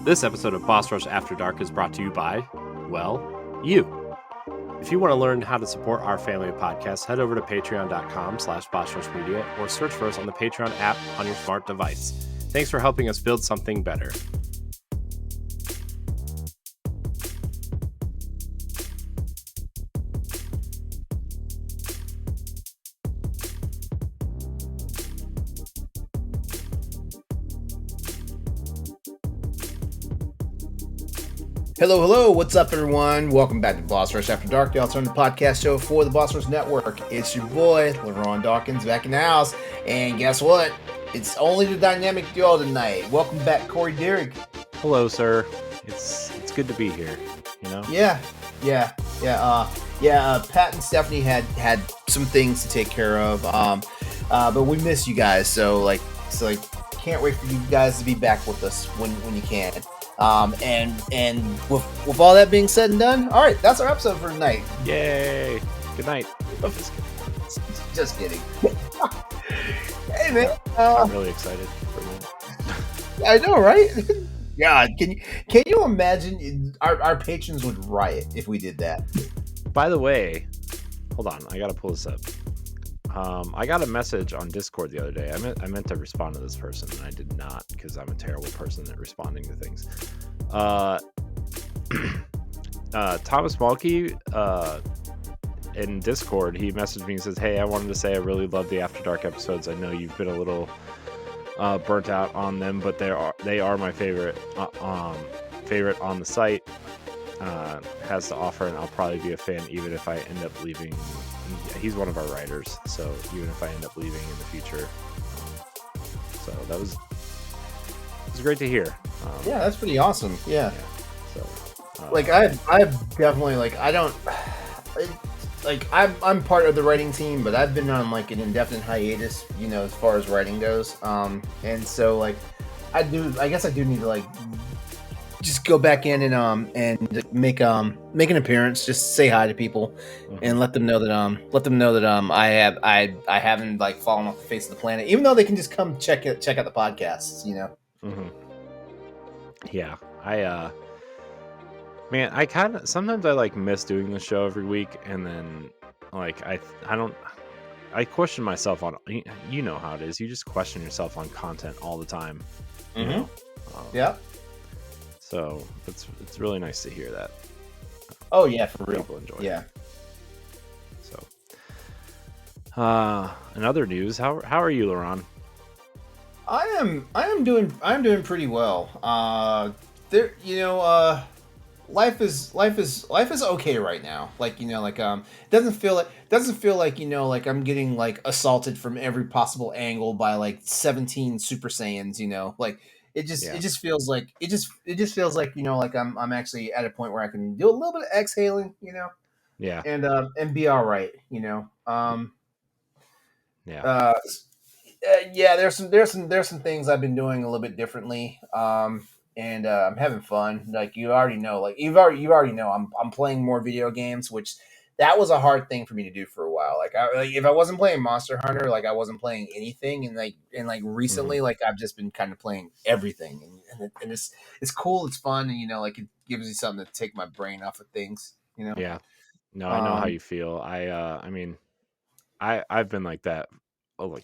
This episode of Boss Rush After Dark is brought to you by, well, you. If you want to learn how to support our family of podcasts, head over to patreon.com/bossrushmedia or search for us on the Patreon app on your smart device. Thanks for helping us build something better. Hello, what's up, everyone? Welcome back to Boss Rush After Dark, the alternative podcast show for the Boss Rush Network. It's your boy, LeRon Dawkins, back in the house. And guess what? It's only the dynamic duo tonight. Welcome back, Corey Derrick. Hello, sir. It's good to be here, you know? Yeah. Pat and Stephanie had some things to take care of, but we miss you guys, so can't wait for you guys to be back with us when you can. And with all that being said and done, all right, that's our episode for tonight. Yay! Good night. Just kidding. Hey man, I'm really excited for a minute. I know, right? God, can you imagine? Our patrons would riot if we did that. By the way, hold on, I gotta pull this up. I got a message on Discord the other day. I meant to respond to this person, and I did not because I'm a terrible person at responding to things. Thomas Malky in Discord, he messaged me and says, "Hey, I wanted to say I really love the After Dark episodes. I know you've been a little burnt out on them, but they are my favorite on the site. Has to offer, and I'll probably be a fan even if I end up leaving." He's one of our writers, so even if I end up leaving in the future, so it was great to hear. Yeah, that's pretty awesome. Yeah. So, I've definitely I'm part of the writing team, but I've been on an indefinite hiatus, as far as writing goes. And so I guess I do need to just go back in and make an appearance, just say hi to people, and let them know that I haven't fallen off the face of the planet, even though they can just come check out the podcasts, Mm-hmm. Yeah, man, I kind of sometimes I miss doing the show every week, and then I question myself on, you know how it is, you just question yourself on content all the time. You know? Yeah. So it's really nice to hear that. Oh yeah, for real. People enjoy it. So, in other news, how are you, LeRon? I am doing pretty well. Life is okay right now. It doesn't feel like I'm getting assaulted from every possible angle by 17 Super Saiyans. It just feels like I'm actually at a point where I can do a little bit of exhaling, Yeah. And be all right, Yeah. There's some things I've been doing a little bit differently, and I'm having fun. You already know, you already know, I'm playing more video games, which that was a hard thing for me to do for a while. If I wasn't playing Monster Hunter, I wasn't playing anything, and recently, I've just been kind of playing everything, and it's cool, it's fun, and it gives me something to take my brain off of things, Yeah. No, I know how you feel. I mean, I've been like that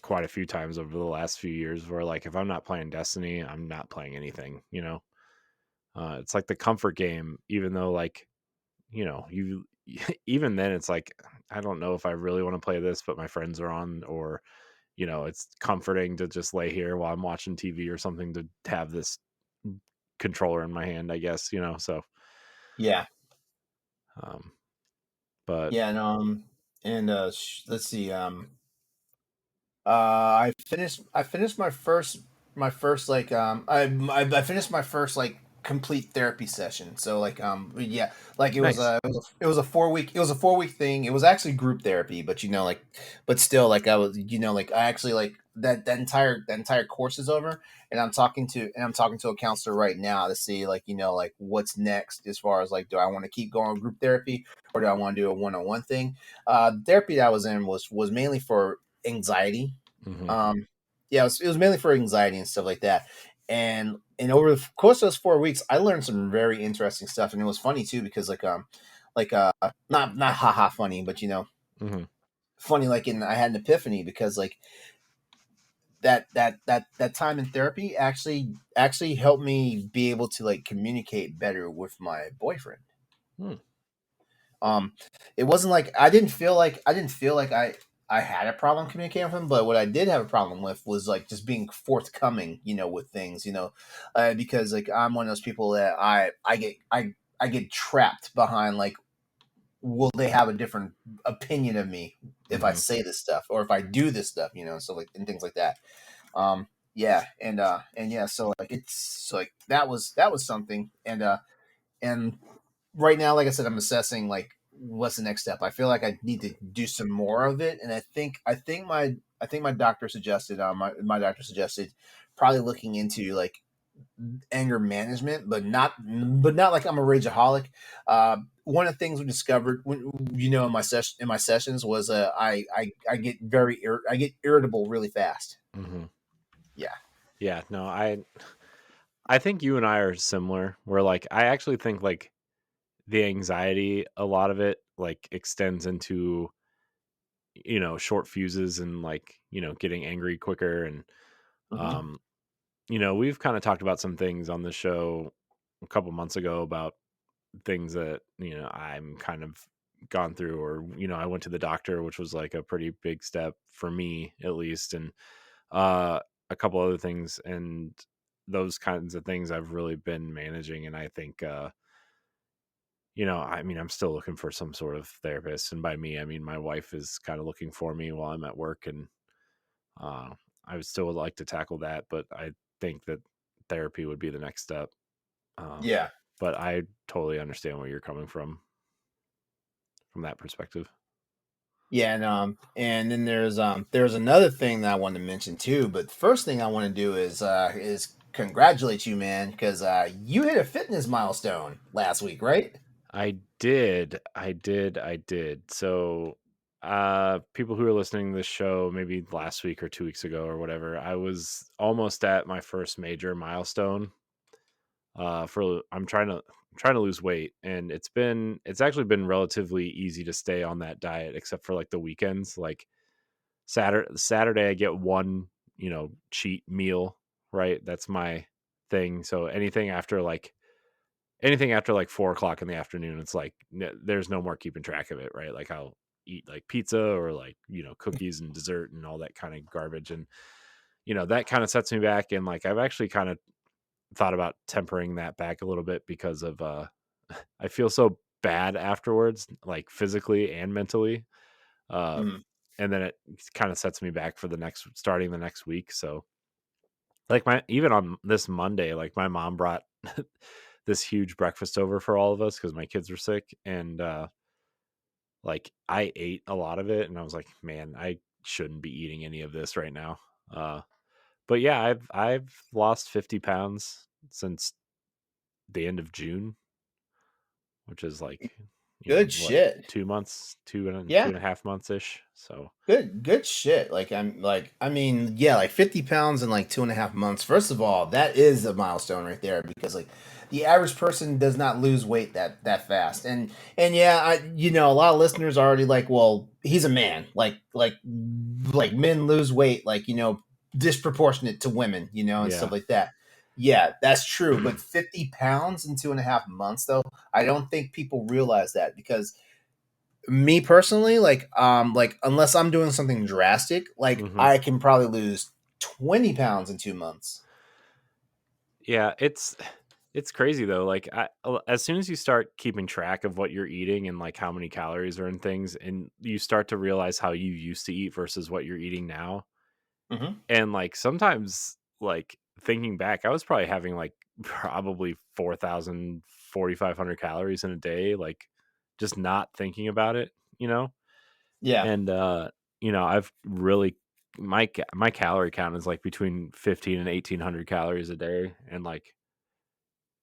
quite a few times over the last few years, where if I'm not playing Destiny, I'm not playing anything. It's like the comfort game, even though you even then it's I don't know if I really want to play this, but my friends are on, or it's comforting to just lay here while I'm watching TV or something, to have this controller in my hand, I guess, so yeah. But yeah, no, let's see. I finished my first I finished my first complete therapy session. So it nice. was a 4-week thing. It was actually group therapy, but but still, I was, I actually that entire course is over, and I'm talking to a counselor right now to see what's next, as far as do I want to keep going with group therapy, or do I want to do a one-on-one thing. Therapy that I was in was mainly for anxiety. Mm-hmm. It was mainly for anxiety and stuff like that. And over the course of those 4 weeks, I learned some very interesting stuff, and it was funny too because not haha funny, but Hmm. funny like in I had an epiphany because like that time in therapy actually helped me be able to like communicate better with my boyfriend. Hmm. Um, it wasn't like I didn't feel like I had a problem communicating with him, but what I did have a problem with was like just being forthcoming, with things, because like I'm one of those people that I get trapped behind like, will they have a different opinion of me if I Hmm. say this stuff or if I do this stuff, so like and things like that. Yeah, and yeah, so like it's so like that was something, and right now, like I said, I'm assessing like what's the next step. I feel like I need to do some more of it, and I think my doctor suggested my doctor suggested probably looking into like anger management, but not like I'm a rageaholic. One of the things we discovered, in my sessions was I get irritable really fast. Hmm. Yeah. Yeah, no, I think you and I are similar. Where like I actually think like the anxiety, a lot of it like extends into short fuses and like getting angry quicker. And Hmm. um we've kind of talked about some things on the show a couple months ago about things that I'm kind of gone through, or I went to the doctor, which was like a pretty big step for me at least. And uh a couple other things, and those kinds of things I've really been managing. And I think I mean, I'm still looking for some sort of therapist, and by me I mean my wife is kind of looking for me while I'm at work. And uh I would still like to tackle that, but I think that therapy would be the next step. uh Yeah. but I totally understand where you're coming from that perspective. Yeah, and then there's another thing that I wanted to mention too. But the first thing I want to do is congratulate you, man, because you hit a fitness milestone last week, right? I did. So, people who are listening to this show maybe last week or 2 weeks ago or whatever, I was almost at my first major milestone. For I'm trying to lose weight, and it's actually been relatively easy to stay on that diet, except for like the weekends. Like Saturday, I get one, cheat meal, right? That's my thing. So anything after like 4 o'clock in the afternoon, it's like there's no more keeping track of it, right? Like I'll eat like pizza or like cookies and dessert and all that kind of garbage. And that kind of sets me back. And like I've actually kind of thought about tempering that back a little bit because of I feel so bad afterwards, like physically and mentally. Uh Mm. and then it kind of sets me back for starting the next week. So like my even on this Monday, like my mom brought this huge breakfast over for all of us because my kids were sick. And like I ate a lot of it, and I was like, man, I shouldn't be eating any of this right now. Uh but yeah, I've lost 50 pounds since the end of June, which is like, Good what, shit. 2 months, two Yeah. and a half months ish. So Good shit. I mean, yeah, like 50 pounds in like 2.5 months. First of all, that is a milestone right there because like the average person does not lose weight that fast. And yeah, a lot of listeners are already like, well, he's a man. Like men lose weight, like, disproportionate to women, and stuff yeah. like that. Yeah, that's true. But 50 pounds in 2.5 months, though, I don't think people realize that because me personally, like unless I'm doing something drastic, like Hmm. I can probably lose 20 pounds in 2 months. Yeah, it's crazy though. Like as soon as you start keeping track of what you're eating and like how many calories are in things, and you start to realize how you used to eat versus what you're eating now. Hmm. And like sometimes, like thinking back, I was probably having like probably 4,000, 4,500 calories in a day, like just not thinking about it. Yeah. And I've really my calorie count is like between 15 and 1,800 calories a day. And like,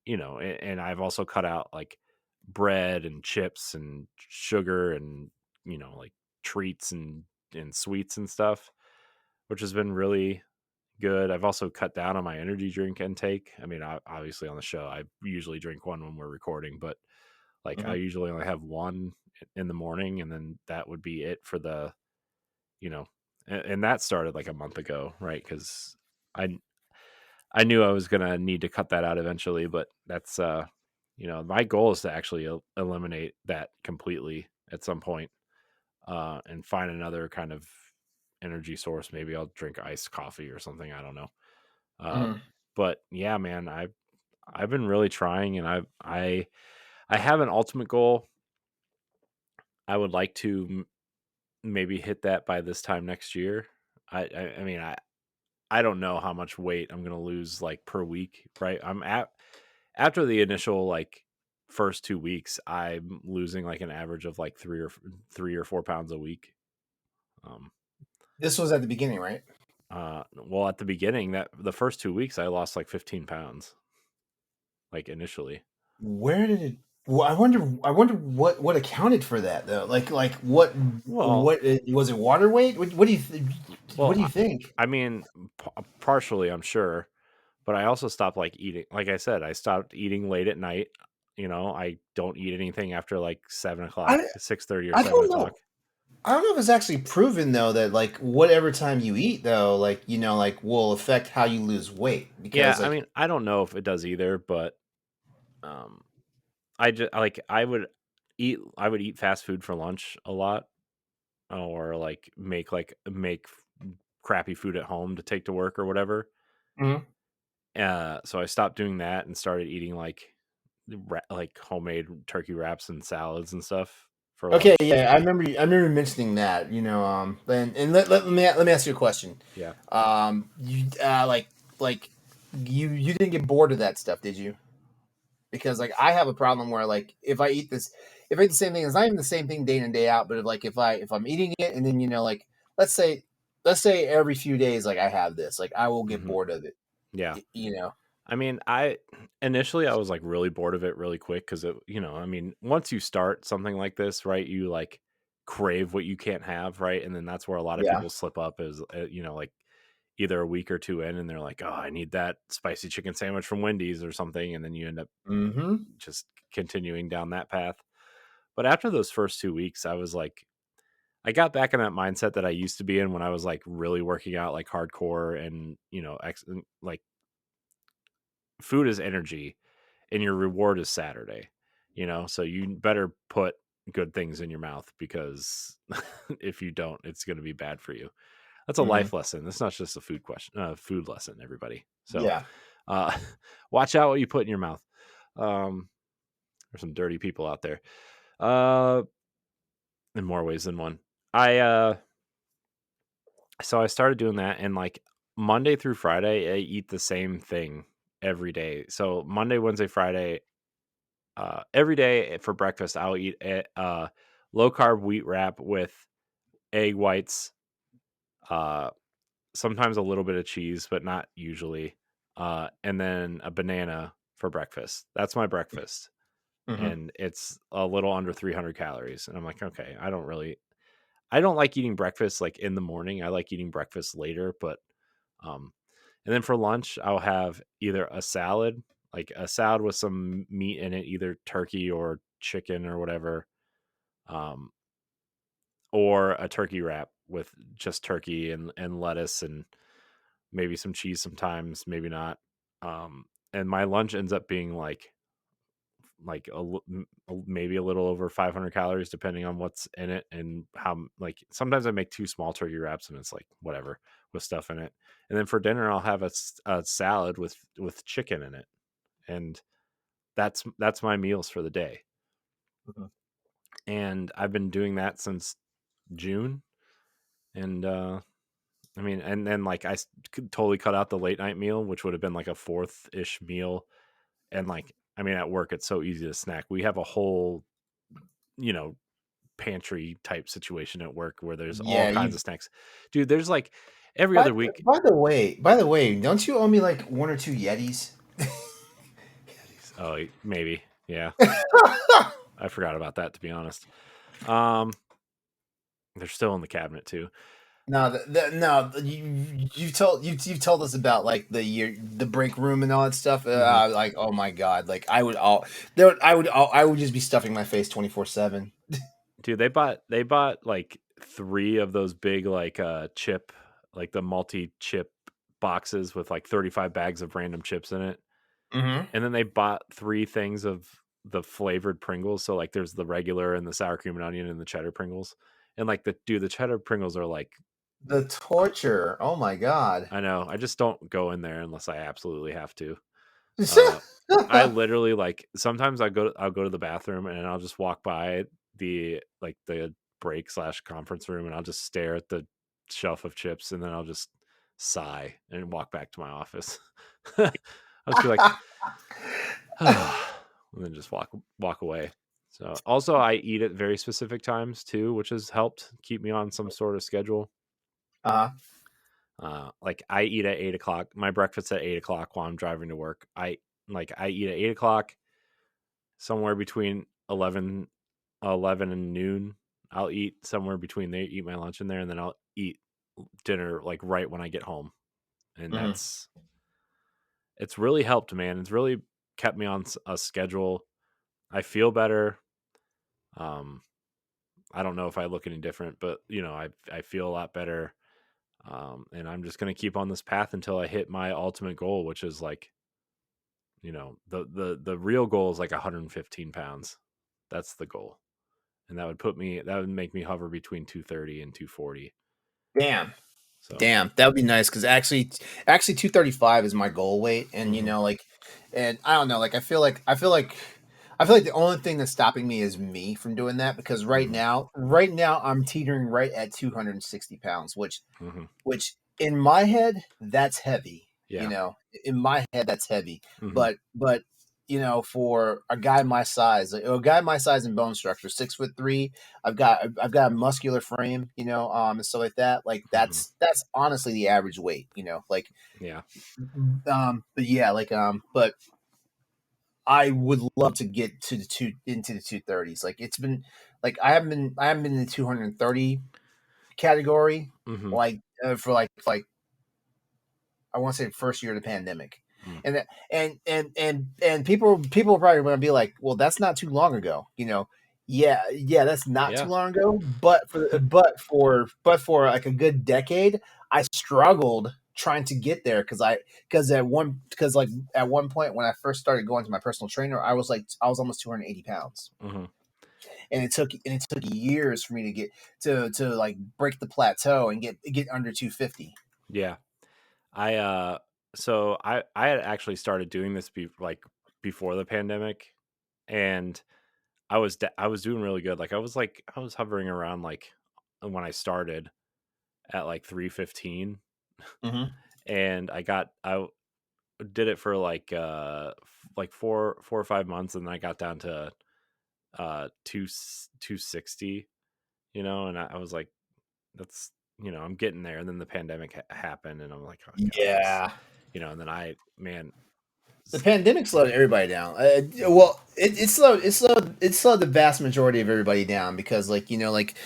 and I've also cut out like bread and chips and sugar and like treats and sweets and stuff, which has been really good. I've also cut down on my energy drink intake. I mean, obviously on the show, I usually drink one when we're recording, but like I Mhm. usually only have one in the morning, and then that would be it for the, you know, and that started like a month ago, right? Because I I knew I was gonna need to cut that out eventually, but that's my goal is to actually eliminate that completely at some point, and find another kind of energy source. Maybe I'll drink iced coffee or something. I don't know. Uh, Mhm. but yeah, man, I've been really trying, and I have an ultimate goal. I would like to maybe hit that by this time next year. I mean, I don't know how much weight I'm gonna lose like per week, right? I'm at After the initial like first 2 weeks, I'm losing like an average of like 3 or 4 pounds a week. Um, This was at the beginning, right? well, at the beginning, that the first 2 weeks, I lost like 15 pounds, like initially. Where did it? Well, I wonder what accounted for that though. Like Well, what was it? Water weight? What do you what well, do I, you think? I mean, partially, I'm sure, but I also stopped like eating. Like I said, I stopped eating late at night. I don't eat anything after like 7 o'clock, I 6:30 or I seven don't know. o'clock. I don't know if it's actually proven though that like whatever time you eat though, like like will affect how you lose weight Yeah, because I like mean, I don't know if it does either, but um, I just like I would eat fast food for lunch a lot, or like make crappy food at home to take to work or whatever. Mhm. So I stopped doing that and started eating like homemade turkey wraps and salads and stuff for Okay, lunch. yeah, I remember mentioning that, and let me ask you a question. Yeah. You like you didn't get bored of that stuff, did you? Because like I have a problem where like if I eat the same thing, it's not even the same thing day in and day out, but like if I'm eating it and then like let's say let's say every few days like I have this, like I will get hmm bored of it. Yeah. You know. I mean, I initially I was like really bored of it really quick because I mean, once you start something like this, right, you like crave what you can't have, right, and then that's where a lot of Yeah. people slip up is, like either a week or two in, and they're like, oh, I need that spicy chicken sandwich from Wendy's or something, and then you end up Mm-hmm. just continuing down that path. But after those first 2 weeks, I was like, I got back in that mindset that I used to be in when I was like really working out like hardcore, and like food is energy and your reward is Saturday, so you better put good things in your mouth because if you don't, it's going to be bad for you. That's a Mm-hmm. life lesson. It's not just a food lesson, everybody. So, Yeah. uh, watch out what you put in your mouth. Um, there's some dirty people out there, uh, in more ways than one. I, so I started doing that, and like Monday through Friday, I eat the same thing every day. So Monday, Wednesday, Friday, every day for breakfast, I'll eat a low carb wheat wrap with egg whites, uh, sometimes a little bit of cheese, but not usually, and then a banana for breakfast. That's my breakfast, Mm-hmm. and it's a little under 300 calories. And I'm like, okay, I don't like eating breakfast like in the morning. I like eating breakfast later, but um, and then for lunch, I'll have either a salad, like a salad with some meat in it, either turkey or chicken or whatever, um, or a turkey wrap with just turkey and lettuce and maybe some cheese sometimes, maybe not. And my lunch ends up being like maybe a little over 500 calories depending on what's in it and how, like, sometimes I make two small turkey wraps and it's like whatever with stuff in it. And then for dinner I'll have a salad with chicken in it, and that's my meals for the day. Mm-hmm. And I've been doing that since June. And I mean, and then like could totally cut out the late night meal, which would have been like a fourth ish meal. And like, I mean, at work it's so easy to snack. We have a whole, you know pantry type situation at work where there's all Yeah. kinds You. of snacks. Dude, there's like every other week. By the way, don't you owe me like one or two Yetis? Yetis. Oh, maybe. Yeah. I forgot about that, to be honest. Um, they're still in the cabinet too. No, no, you've told us about like the break room and all that stuff. Hmm. Like, oh my god, like I would all there, I would just be stuffing my face 24/7. Dude, they bought like 3 of those big like chip, like the multi-chip boxes with like 35 bags of random chips in it. Mm-hmm. And then they bought 3 things of the flavored Pringles. So like there's the regular and the sour cream and onion and the cheddar Pringles. And like the cheddar Pringles are like, The torture. Oh my god. I know, I just don't go in there unless I absolutely have to. Uh I literally like sometimes I'll go to the bathroom and I'll just walk by the break slash conference room and I'll just stare at the shelf of chips and then I'll just sigh and walk back to my office. I'll just be like, and then just walk away. So also I eat at very specific times too, which has helped keep me on some sort of schedule. uh, Like I eat at 8 o'clock. My breakfast at 8 o'clock while I'm driving to work. I eat at 8 o'clock, somewhere between 11 and noon. I'll eat somewhere between there, eat my lunch in there, and then I'll eat dinner like right when I get home. And mhm. it's really helped, man. It's really kept me on a schedule. I feel better. Um, I don't know if I look any different, but I feel a lot better. And I'm just gonna keep on this path until I hit my ultimate goal, which is like, the real goal is like 115 pounds. That's the goal. And that would make me hover between 230 and 240. Damn. So, Damn, that would be nice because actually 235 is my goal weight, and mhm, and I don't know, like I feel like the only thing that's stopping me is me from doing that because mhm, right now I'm teetering right at 260 pounds, mhm. which in my head that's heavy. Yeah. In my head that's heavy, Mhm, but for a guy my size, like, a guy my size and bone structure, 6'3", I've got a muscular frame, and stuff like that. Like mhm. that's honestly the average weight, like Yeah. but yeah, but I would love to get to the two into the 230s. Like it's been like I haven't been in the 230 category Mhm, for like I want to say first year of the pandemic. mm. And that, and people are probably going to be like, well, that's not too long ago, Yeah, that's not too Yeah. long ago. But for like a good decade, I struggled trying to get there because like at one point when I first started going to my personal trainer, I was almost 280 pounds, Mhm. and it took years for me to get to like break the plateau and get under 250. Yeah. I so I had actually started doing this before the pandemic, and I was doing really good. Like I was hovering around like when I started at like 315, Hmm. and I did it for like like 4 or 5 months, and then I got down to 260, and I was like, that's, I'm getting there. And then the pandemic happened, and I'm like, oh god, Yeah. and then man, The s- pandemic slowed everybody down. mhm, Well, it slowed the vast majority of everybody down because, like, like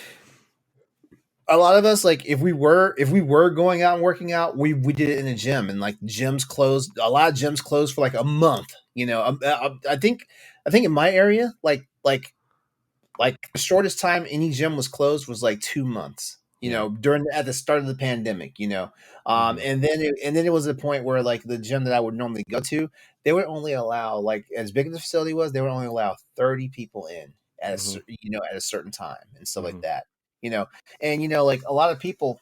a lot of us, like, if we were going out and working out, we did it in a gym, and like gyms closed. A lot of gyms closed for like a month. I think in my area, like the shortest time any gym was closed was like 2 months. yeah, During at the start of the pandemic. hmm, And then it was a point where like the gym that I would normally go to, they would only allow, like, as big as the facility was, they would only allow 30 people in hmm, at a certain time and stuff like hmm, that. You know, and like a lot of people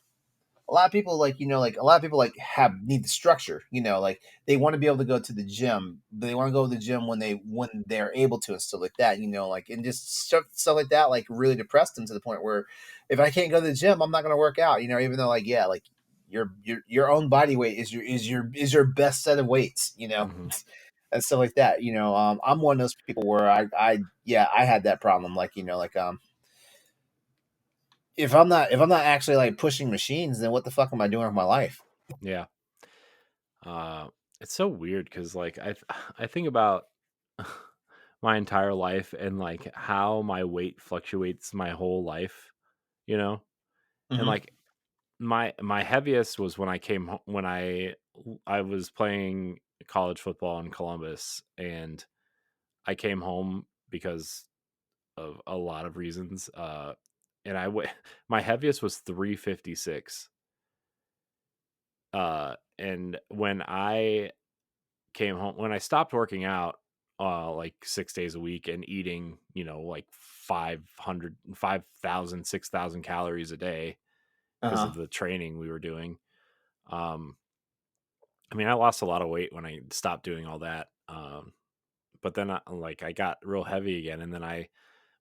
like have need the structure, like they want to be able to go to the gym, they want to go to the gym when they're able to and stuff like that, like, and just stuff like that, like really depressed them to the point where if I can't go to the gym, I'm not going to work out, even though, like, yeah, like your own body weight is your best set of weights, hmm, and stuff like that. I'm one of those people where I had that problem, like, like, if I'm not actually like pushing machines, then what the fuck am I doing with my life? yeah. uh it's so weird because like I think about my entire life and like how my weight fluctuates my whole life, you know and Hmm. like my heaviest was when I came home when I was playing college football in Columbus, and I came home because of a lot of reasons, and my heaviest was 356, and when I stopped working out, like 6 days a week and eating, like 6,000 calories a day because Uh-huh. of the training we were doing. Um, I mean, I lost a lot of weight when I stopped doing all that. But then I got real heavy again, and then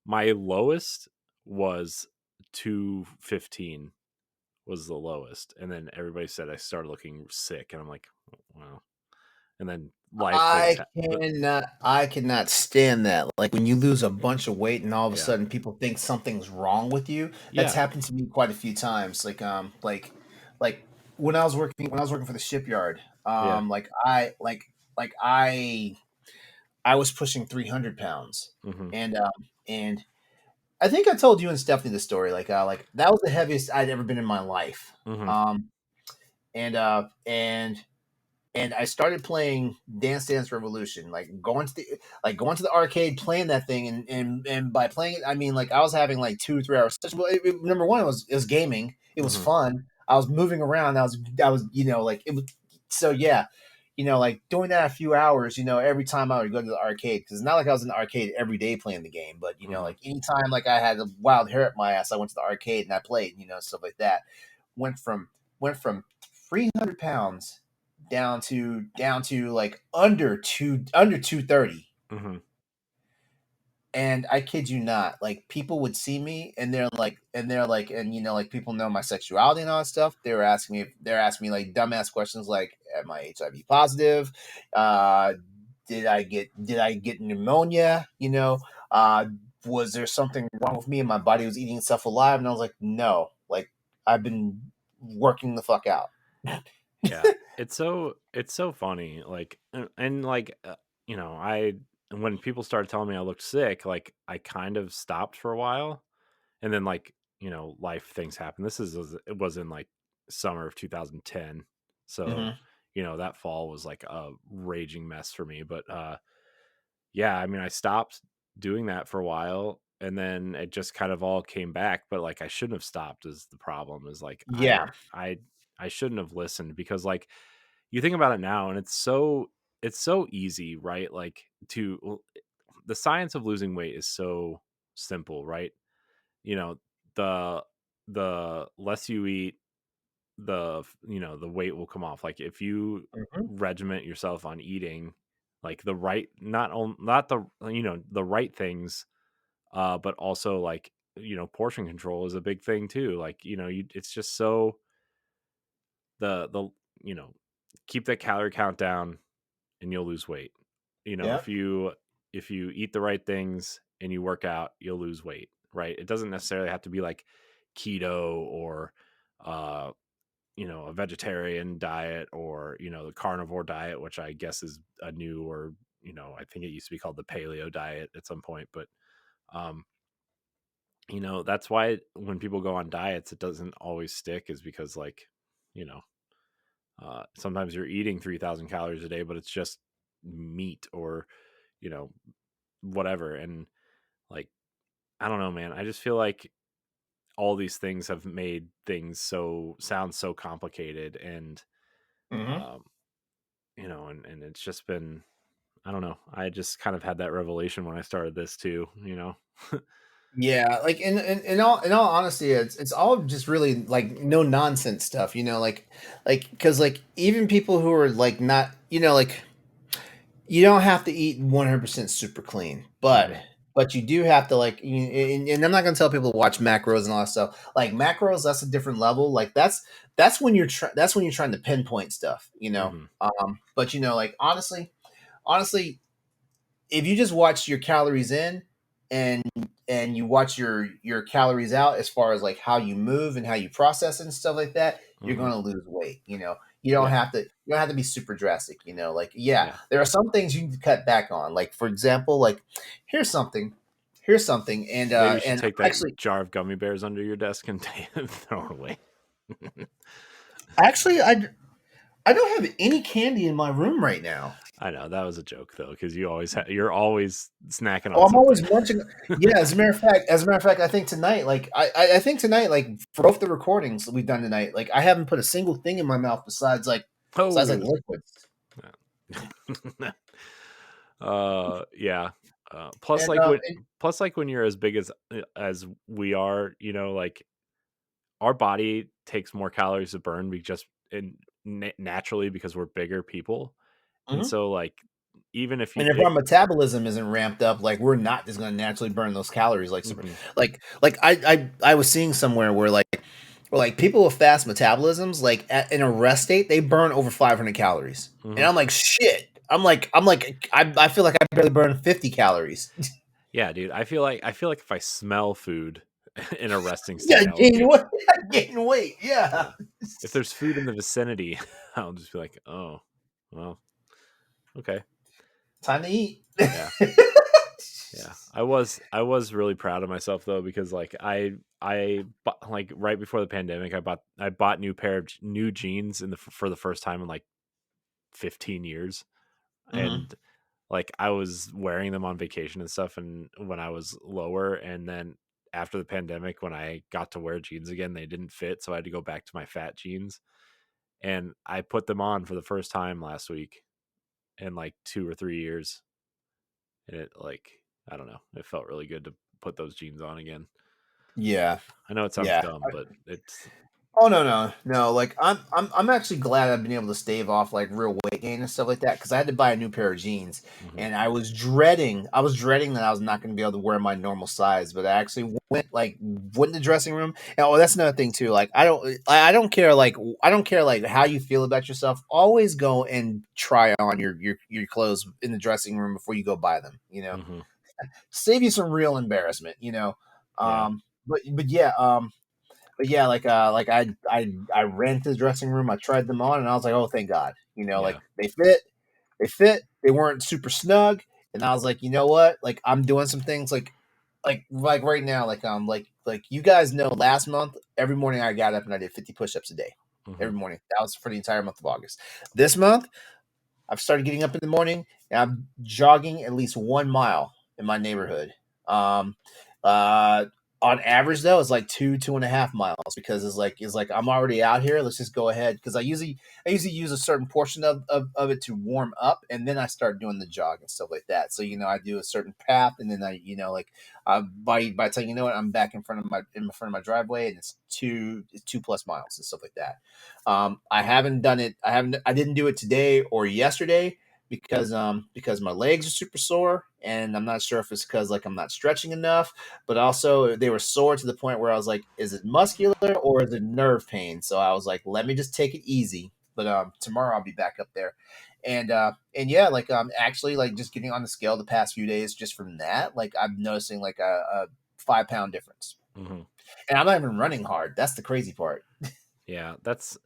my lowest was 215 was the lowest, and then everybody said I started looking sick, and I'm like, wow. And then life things, I cannot stand that. Like when you lose a bunch of weight and all of a yeah, sudden people think something's wrong with you. That's yeah, happened to me quite a few times. Like when I was working for the shipyard, yeah, I was pushing 300 pounds. hmm And I think I told you and Stephanie the story. Like that was the heaviest I'd ever been in my life. hmm Um and uh and I started playing Dance Dance Revolution, going to the arcade, playing that thing, and by playing it, I mean like I was having like 2 or 3 hours. Well, number one, it was gaming. It was hmm fun. I was moving around. I was like it was. So yeah, like doing that a few hours. Every time I would go to the arcade, because it's not like I was in the arcade every day playing the game, but hmm like anytime like I had a wild hair up my ass, I went to the arcade and I played. Stuff like that. Went from went from 300 pounds down to like under 230. hmm And I kid you not, like people would see me and like people know my sexuality and all that stuff. They're asking me like dumbass questions like, am I HIV positive? uh did I get pneumonia? uh was there something wrong with me and my body was eating stuff alive? And I was like, no, like I've been working the fuck out. Yeah, it's so funny, like, and like, I when people started telling me I looked sick, like I kind of stopped for a while, and then like, life things happen. It was in like summer of 2010, so Hmm. that fall was like a raging mess for me. But yeah, I mean, I stopped doing that for a while, and then it just kind of all came back. But like, I shouldn't have stopped. Is the problem? Is like Yeah. I shouldn't have listened, because like you think about it now, and it's so easy, right? Like the science of losing weight is so simple, right? You know, the less you eat, the weight will come off. Like if you Mhm. regiment yourself on eating like the right, not the, the right things, but also like, portion control is a big thing too. Like, it's just so the you know keep that calorie count down and you'll lose weight. Yeah. If you eat the right things and you work out, you'll lose weight, right? It doesn't necessarily have to be like keto or uh a vegetarian diet, or the carnivore diet, which I guess is a new, or I think it used to be called the paleo diet at some point. But um that's why when people go on diets it doesn't always stick, is because like you know sometimes you're eating 3,000 calories a day, but it's just meat or you know whatever. And like, I don't know, man, I just feel like all these things have made things sound so complicated. And Mhm. um and it's just been, I don't know, I just kind of had that revelation when I started this too. Yeah, like in all honesty, it's all just really like no nonsense stuff, like because like even people who are like not, like you don't have to eat 100% super clean, but hmm you do have to like, and I'm not gonna tell people to watch macros and all that stuff. Like macros, that's a different level. Like that's when you're trying to pinpoint stuff. hmm But like honestly, if you just watch your calories in and you watch your calories out as far as like how you move and how you process and stuff like that, you're hmm going to lose weight. You don't yeah, have to be super drastic. Like yeah, yeah, there are some things you can cut back on. Like for example, like here's something, and maybe you should and take that actually jar of gummy bears under your desk and throw it away. Actually, I don't have any candy in my room right now. I know that was a joke though, because you're always snacking Oh, on I'm always something. munching. Yeah, as a matter of fact, I think tonight, like I think tonight, like for both the recordings that we've done tonight, like I haven't put a single thing in my mouth besides like Oh, liquids. yeah. And um, Plus like when you're as big as we are, like our body takes more calories to burn just naturally because we're bigger people, and mhm. so like even if you And if did. our metabolism isn't ramped up, like we're not just going to naturally burn those calories like super. Hmm. Like I was seeing somewhere where people with fast metabolisms, like in a rest state, they burn over 500 calories, and Hmm. I'm like, shit. I feel like I barely burn 50 calories. Yeah, dude, I feel like if I smell food in a resting Yeah, state, I will gain get. weight. Gain weight. Yeah. Yeah. If there's food in the vicinity, I'll just be like, oh, well, okay. Time to eat. Yeah. Yeah. I was really proud of myself though, because like like right before the pandemic, I bought new jeans for the first time in like 15 years. Hmm. And like I was wearing them on vacation and stuff, and when I was lower, and then after the pandemic when I got to wear jeans again, they didn't fit, so I had to go back to my fat jeans, and I put them on for the first time last week in like 2 or 3 years, and it like I don't know, it felt really good to put those jeans on again. Yeah. I know it sounds Yeah. dumb, but it's. Oh no! Like I'm actually glad I've been able to stave off like real weight gain and stuff like that because I had to buy a new pair of jeans Mhm. and I was dreading that I was not going to be able to wear my normal size, but I actually went in the dressing room. And, oh, that's another thing too. Like I don't care like how you feel about yourself. Always go and try on your clothes in the dressing room before you go buy them. Mhm. Save you some real embarrassment. Yeah. But yeah, like I ran to the dressing room, I tried them on, and I was like, oh, thank God. Like Yeah. they fit, they weren't super snug, and I was like, you know what? Like I'm doing some things like right now, like you guys know, last month every morning I got up and I did 50 push-ups a day Mhm. every morning. That was for the entire month of August. This month I've started getting up in the morning and I'm jogging at least 1 mile in my neighborhood. Um, uh, on average though, it's like 2.5 miles because it's like I'm already out here. Let's just go ahead because I usually use a certain portion of it to warm up and then I start doing the jog and stuff like that. So I do a certain path and then by the time I'm back in front of my driveway and it's 2 plus miles and stuff like that. I haven't done it. I didn't do it today or yesterday because my legs are super sore, and I'm not sure if it's because like I'm not stretching enough, but also they were sore to the point where I was like, is it muscular or is it nerve pain? So I was like, let me just take it easy. But tomorrow I'll be back up there, and yeah, like actually like just getting on the scale the past few days just from that, like I'm noticing like a 5 pound difference, Mhm. and I'm not even running hard. That's the crazy part. Yeah, that's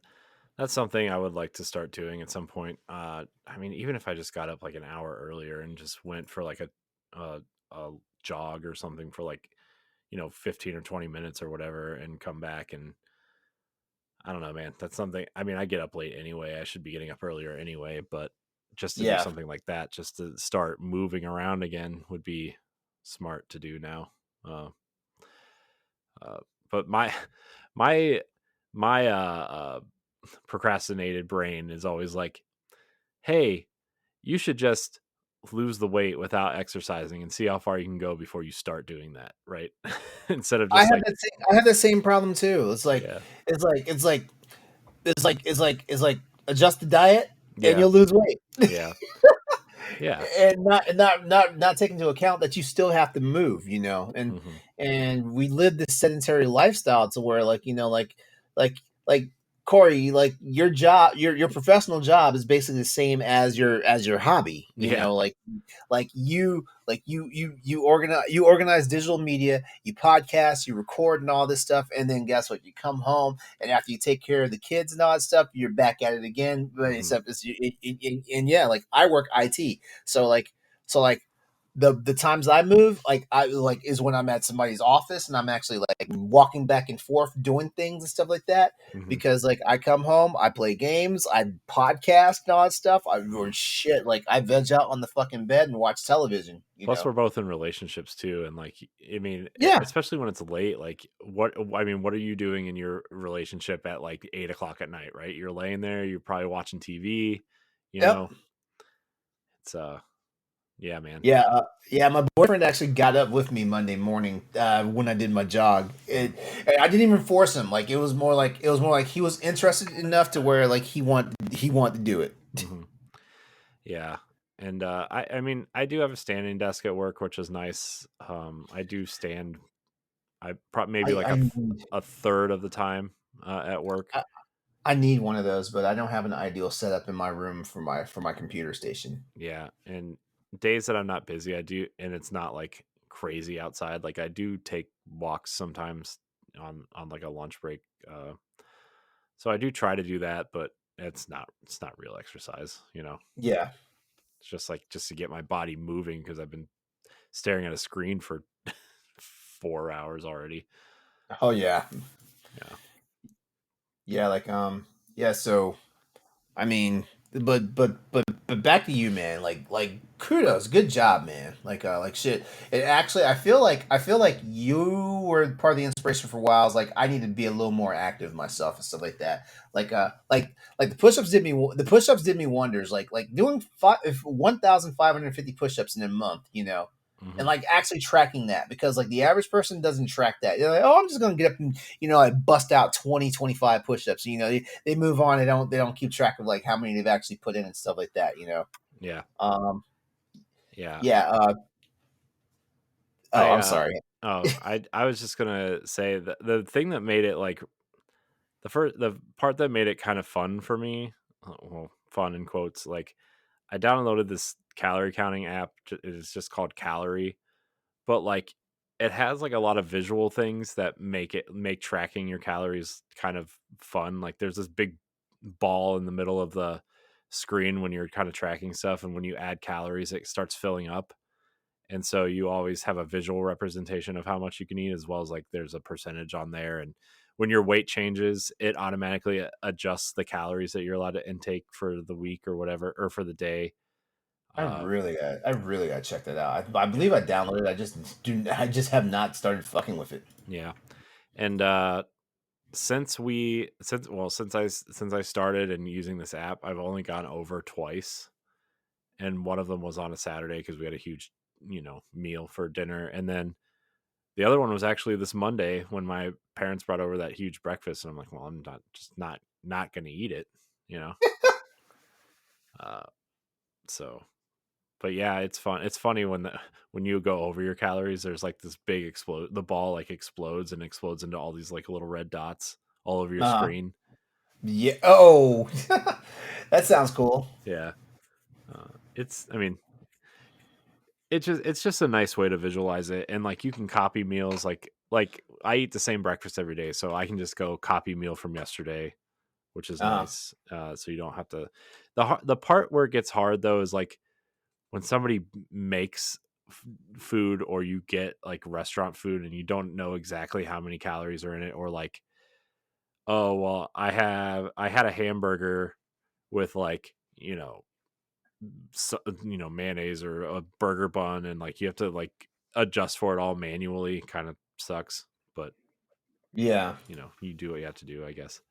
something I would like to start doing at some point. I mean, even if I just got up like an hour earlier and just went for like a, a jog or something for like 15 or 20 minutes or whatever, and come back, and I don't know, man. That's something. I mean, I get up late anyway. I should be getting up earlier anyway, but just to do Yeah. something like that, just to start moving around again, would be smart to do now. Uh, uh, but my my procrastinated brain is always like, hey, you should just lose the weight without exercising and see how far you can go before you start doing that, right? Instead of I just have like, that same I have the same problem too. It's like yeah, it's like it's like it's like adjust the diet and yeah, you'll lose weight. yeah, yeah. And not take into account that you still have to move, and Hmm. and we live this sedentary lifestyle to where like like Corey, like your professional job is basically the same as your hobby, Yeah. like you organize digital media, you podcast, you record and all this stuff, and then guess what? You come home and after you take care of the kids and all that stuff, you're back at it again. But Hmm. except and yeah, like I work IT, so like the times I move, like I like is when I'm at somebody's office and I'm actually like walking back and forth doing things and stuff like that. Hmm. Because like I come home, I play games, I podcast and all that stuff. I or shit, like I veg out on the fucking bed and watch television. You Plus, know? we're both in relationships too, and like, I mean, Yeah. especially when it's late. Like, what I mean, what are you doing in your relationship at like 8 o'clock at night? Right? You're laying there. You're probably watching TV. You Yep. know, it's yeah, man. Yeah, yeah. My boyfriend actually got up with me Monday morning when I did my jog. Hmm. And I didn't even force him. Like it was more like he was interested enough to where like he wanted to do it. Hmm. Yeah. And I mean, I do have a standing desk at work, which is nice. I do stand. Maybe like I a third of the time at work. I I need one of those, but I don't have an ideal setup in my room for my computer station. Yeah, and days that I'm not busy, I do, and it's not like crazy outside. Like I do take walks sometimes on like a lunch break. So I do try to do that, but it's not real exercise. Yeah. It's just like just to get my body moving because I've been staring at a screen for 4 hours already. Oh yeah. Yeah. Yeah. Yeah. So I mean, but back to you, man. Like kudos, good job, man. Like shit. It actually, I feel like you were part of the inspiration for a while. I was like, I need to be a little more active myself and stuff like that. Like the push-ups did me wonders. Like doing 1,550 push-ups in a month, you know. Hmm. And like actually tracking that because like the average person doesn't track that. They're like, oh, I'm just gonna get up and like bust out 20, 25 push-ups. They move on. They don't keep track of like how many they've actually put in and stuff like that. Yeah. Um, Yeah. yeah. Oh, I I'm sorry. I was just gonna say that the thing that made it like the part that made it kind of fun for me, well, fun in quotes, like I downloaded this calorie counting app. It's just called Calorie, but like it has like a lot of visual things that make tracking your calories kind of fun. Like there's this big ball in the middle of the screen when you're kind of tracking stuff, and when you add calories, it starts filling up. And so you always have a visual representation of how much you can eat, as well as like there's a percentage on there. And when your weight changes, it automatically adjusts the calories that you're allowed to intake for the week or whatever, or for the day. uh, I really got to check that out. I believe I downloaded it. I just have not started fucking with it. yeah. And since I started and using this app, I've only gone over twice, and one of them was on a Saturday because we had a huge meal for dinner. And then the other one was actually this Monday when my parents brought over that huge breakfast, and I'm like, well, I'm not gonna eat it, you know. Uh, so, but yeah, it's fun. It's funny when you go over your calories, there's like this big explode. The ball like explodes into all these like little red dots all over your Uh, screen. yeah. Oh, that sounds cool. Yeah, it's. I mean, it's just a nice way to visualize it, and like you can copy meals. Like I eat the same breakfast every day, so I can just go copy meal from yesterday, which is Uh, nice. So you don't have to. The part where it gets hard though is like when somebody makes food, or you get like restaurant food and you don't know exactly how many calories are in it, or like, oh well, I had a hamburger with like mayonnaise or a burger bun, and like you have to like adjust for it all manually. Kind of sucks, but yeah. you do what you have to do, I guess.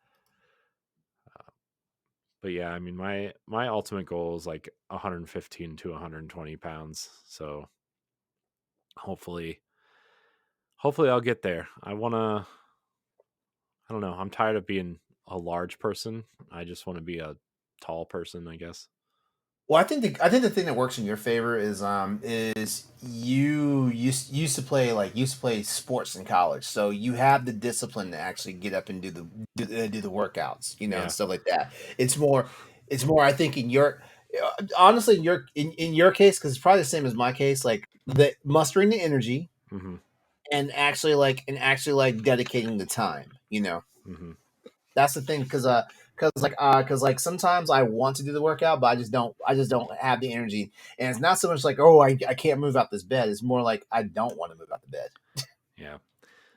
But yeah, I mean, my ultimate goal is like 115 to 120 pounds. So hopefully, I'll get there. I don't know. I'm tired of being a large person. I just want to be a tall person, I guess. Well, I think the thing that works in your favor is you used to play sports in college, so you have the discipline to actually get up and do the workouts, and Yeah. stuff like that. It's more I think in your honestly in your case because it's probably the same as my case, like the mustering the energy Hmm. and actually like dedicating the time. Hmm. That's the thing, because because like sometimes I want to do the workout, but I just don't have the energy. And it's not so much like, oh, I can't move out this bed. It's more like I don't want to move out the bed. Yeah.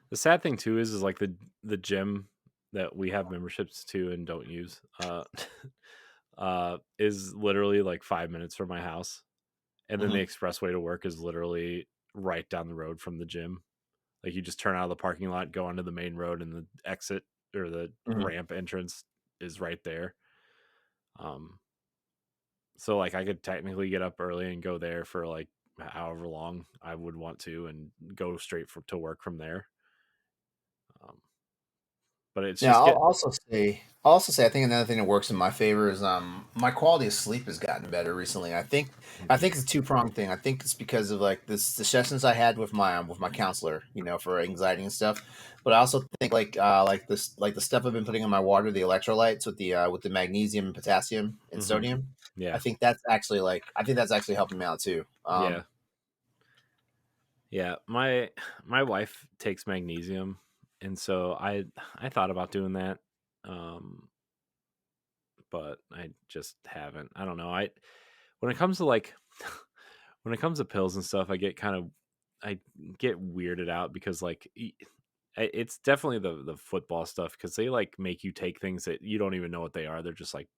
The sad thing too is like the gym that we have memberships to and don't use is literally like 5 minutes from my house, and then the Hmm. expressway to work is literally right down the road from the gym. Like you just turn out of the parking lot, go onto the main road, and the exit or the Hmm. ramp entrance is right there. Um, so like I could technically get up early and go there for like however long I would want to, and go straight to work from there. Um, but it's Yeah, just I'll get. also say I think another thing that works in my favor is my quality of sleep has gotten better recently. I Mhm. think it's a two-pronged thing. I think it's because of like this the sessions I had with my counselor, for anxiety and stuff. But I also think like this like the stuff I've been putting in my water, the electrolytes with the magnesium and potassium and Mhm. sodium. Yeah. I think that's actually helping me out too. Yeah. Yeah. My wife takes magnesium, and so I thought about doing that. Um but I just haven't. I don't know. I when it comes to like when it comes to pills and stuff, I get weirded out because like it's definitely the football stuff, because they like make you take things that you don't even know what they are. They're just like,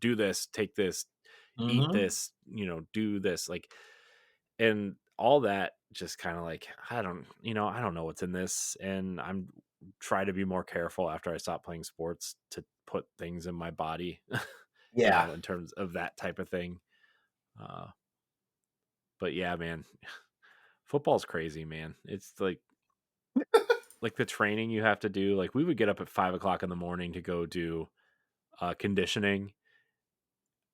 do this, take this, eat Hmm. this, do this, like, and all that just kind of like, I don't know what's in this, and I'm try to be more careful after I stop playing sports to put things in my body, Yeah. in terms of that type of thing. Uh, but yeah, man, football's crazy, man. It's like the training you have to do. Like we would get up at 5 o'clock in the morning to go do conditioning,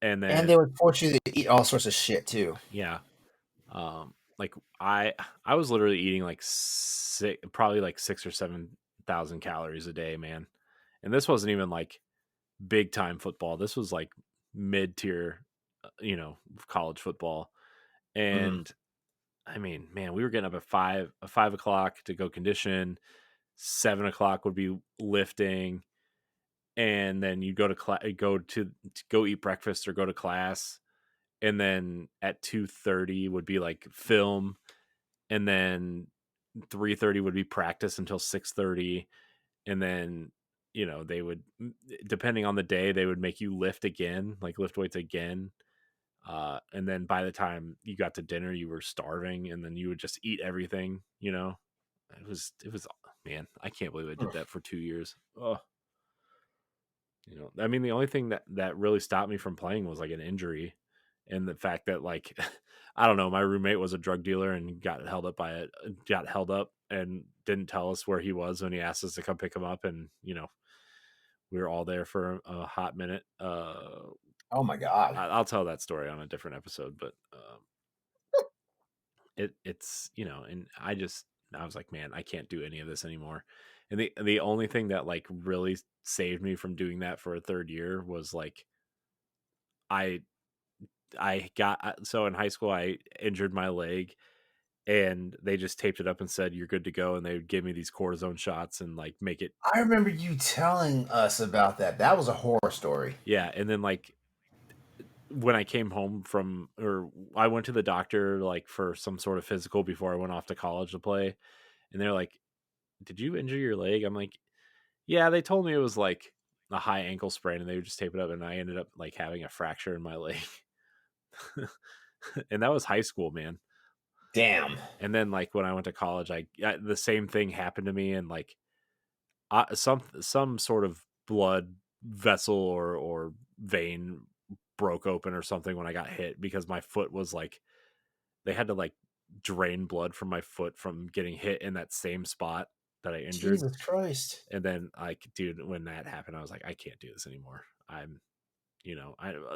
and And then they would force you to eat all sorts of shit too. yeah, like I was literally eating like probably like 6 or 7 thousand calories a day, man. And this wasn't even like big time football. This was like mid tier, college football. Hmm. And I mean, man, we were getting up at 5 o'clock to go condition. 7 o'clock would be lifting, and then you go to to go eat breakfast or go to class, and then at 2:30 would be like film, and then 3:30 would be practice until 6:30, and then they would, depending on the day, they would make you lift again, like lift weights again, and then by the time you got to dinner you were starving, and then you would just eat everything. It was man, I can't believe I did that for 2 years. Oh, I mean, the only thing that really stopped me from playing was like an injury, and the fact that like I don't know, my roommate was a drug dealer and got held up and didn't tell us where he was when he asked us to come pick him up, and we were all there for a hot minute. Oh my god. I'll tell that story on a different episode, but it's and I was like, man, I can't do any of this anymore. And the only thing that like really saved me from doing that for a third year was like I I got so in high school I injured my leg, and they just taped it up and said you're good to go, and they would give me these cortisone shots and like make it. I remember you telling us about that. That was a horror story. Yeah, and then like when I came home from, or I went to the doctor like for some sort of physical before I went off to college to play, and they're like, "Did you injure your leg?" I'm like, "Yeah." They told me it was like a high ankle sprain, and they would just tape it up, and I ended up like having a fracture in my leg. And that was high school, man. Damn. And then like when I went to college, the same thing happened to me, and like some sort of blood vessel or vein broke open or something when I got hit, because my foot was like, they had to like drain blood from my foot from getting hit in that same spot that I injured. Jesus Christ. And then like, dude, when that happened, I was like, I can't do this anymore. I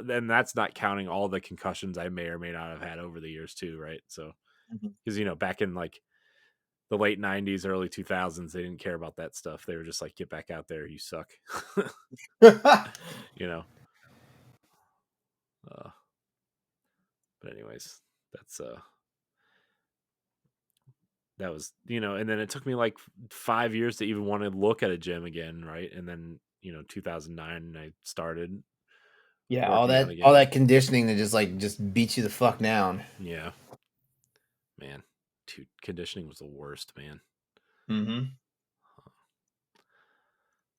then that's not counting all the concussions I may or may not have had over the years too, right? So Mhm. because back in like the late 90s, early 2000s, they didn't care about that stuff. They were just like, get back out there, you suck. you know uh, but anyways, that's that was, and then it took me like 5 years to even want to look at a gym again, right? And then 2009, and I started Yeah, working out all again. that conditioning to just beat you the fuck down. Yeah, man, dude, conditioning was the worst, man. Mm-hmm.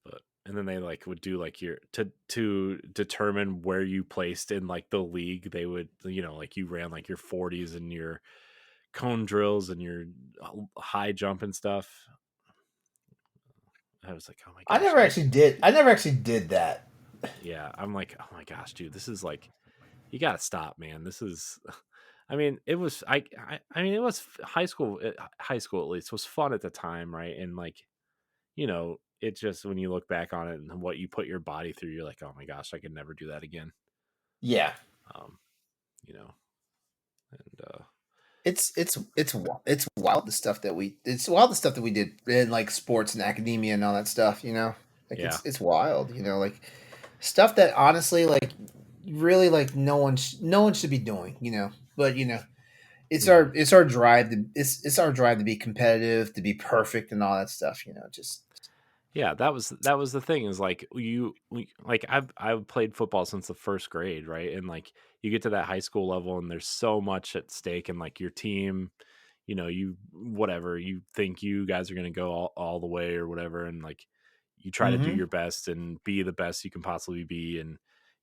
But and then they like would do like your to determine where you placed in like the league. They would like you ran like your 40s and your cone drills and your high jump and stuff. I was like, oh my gosh, I never actually did that. yeah, I'm like, oh my gosh, dude, this is like, you gotta stop, man. This is, I mean, it was, I mean, it was high school at least was fun at the time, right? And like, it just when you look back on it and what you put your body through, you're like, oh my gosh, I could never do that again. Yeah, Um, you know, and it's wild the stuff that we did in like sports and academia and all that stuff. Like yeah, it's wild. Like stuff that honestly like really like no one should be doing. But hmm it's our drive to it's our drive to be competitive, to be perfect, and all that stuff. Just yeah. That was the thing is like like I've played football since the first grade, right? And like you get to that high school level, and there's so much at stake, and like your team, you whatever you think you guys are going to go all the way or whatever, and like you try to do mm-hmm. your best and be the best you can possibly be, and